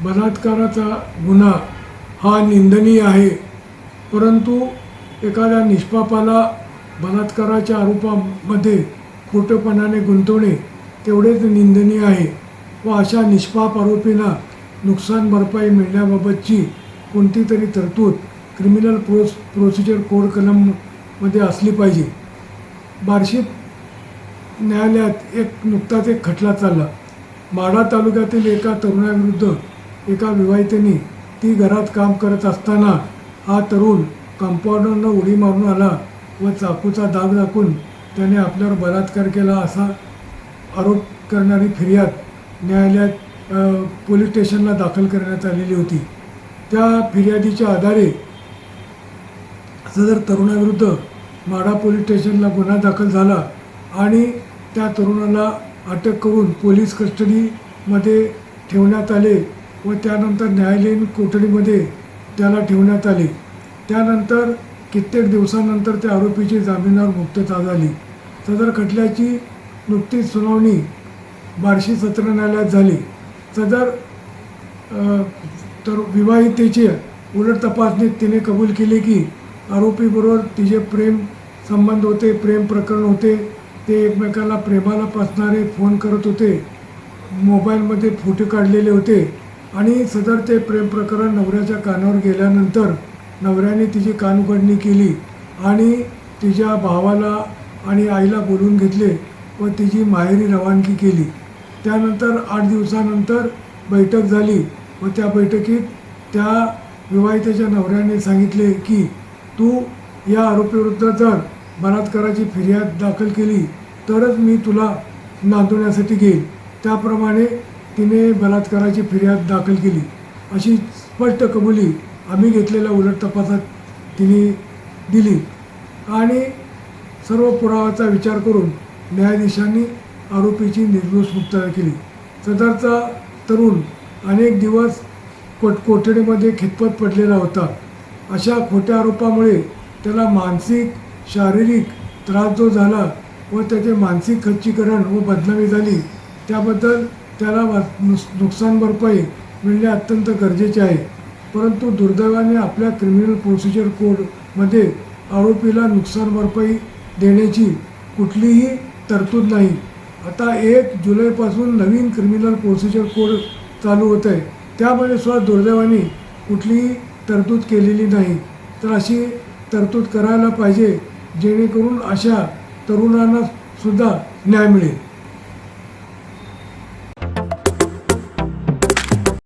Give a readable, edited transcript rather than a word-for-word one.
बलात्काराचा गुन्हा हा निंदनीय आहे, परंतु एखाद्या निष्पापाला बलात्काराच्या आरोपामध्ये खोटेपणाने गुंतवणे तेवढेच निंदनीय आहे व अशा निष्पाप आरोपींना नुकसान भरपाई मिळण्याबाबतची कोणती तरी तरतूद क्रिमिनल प्रोसिजर कोड कलममध्ये असली पाहिजे. बार्शी न्यायालयात नुकताच एक खटला चालला. माढा तालुक्यातील एका तरुणाविरुद्ध एका विवाहितेने ती घरात काम करत असताना हा तरुण कंपाऊंडरनं उडी मारून आला व चाकूचा दाग दाखवून त्याने आपल्यावर बलात्कार केला असा आरोप करणारी फिर्याद न्यायालयात पोलीस स्टेशनला दाखल करण्यात आलेली होती. त्या फिर्यादीच्या आधारे सदर तरुणाविरुद्ध माढा पोलीस स्टेशनला गुन्हा दाखल झाला आणि त्या तरुणाला अटक करून पोलीस कस्टडीमध्ये ठेवण्यात आले व त्यानंतर न्यायालयीन कोठडीमध्ये त्याला ठेवण्यात आले. त्यानंतर कित्येक दिवसानंतर त्या आरोपीची जामिनावर मुक्तता झाली. सदर खटल्याची नुकतीच सुनावणी बार्शी सत्र न्यायालयात झाली. सदर तर विवाहितेची उलट तपासणीत तिने कबूल केले की आरोपीबरोबर तिचे प्रेम संबंध होते, प्रेम प्रकरण होते. ते एकमेकाला प्रेमाला पासणारे फोन करत होते, मोबाईलमध्ये फोटो काढलेले होते आणि सदर ते प्रेम प्रकरण नवऱ्याच्या कानावर गेल्यानंतर नवऱ्याने तिची कानउघडणी केली आणि तिच्या भावाला आणि आईला बोलवून घेतले व तिची माहेरी रवानगी केली. त्यानंतर 8 दिवसानंतर बैठक झाली व त्या बैठकीत त्या विवाहितेच्या नवऱ्याने सांगितले की तू या आरोपीविरुद्ध जर बलात्काराची फिर्याद दाखल केली तरच मी तुला नांदवण्यासाठी घेईन. त्याप्रमाणे तिने बलात्काराची फिर्याद दाखल केली अशी स्पष्ट कबुली आम्ही घेतलेल्या उलट तपासात तिने दिली आणि सर्व पुराव्याचा विचार करून न्यायाधीशांनी आरोपीची निर्दोष मुक्तता केली. सदरचा तरुण अनेक दिवस कोठडीमध्ये खितपत पडलेला होता. अशा खोट्या आरोपामुळे त्याला मानसिक शारीरिक त्रास जो झाला व त्याचे मानसिक खच्चीकरण व बदनामी झाली त्याबद्दल त्याला नुकसान भरपाई मिळणे अत्यंत गरजेचे आहे. परंतु दुर्दैवाने आपल्या क्रिमिनल प्रोसिजर कोडमध्ये आरोपीला नुकसान भरपाई देण्याची कुठलीही तरतूद नाही. आता 1 जुलैपासून नवीन क्रिमिनल प्रोसिजर कोड चालू होत आहे, त्यामध्ये सुद्धा दुर्दैवाने कुठलीही तरतूद केलेली नाही. तर अशी तरतूद करायला पाहिजे जेणेकरून अशा तरुणांना सुद्धा न्याय मिळेल.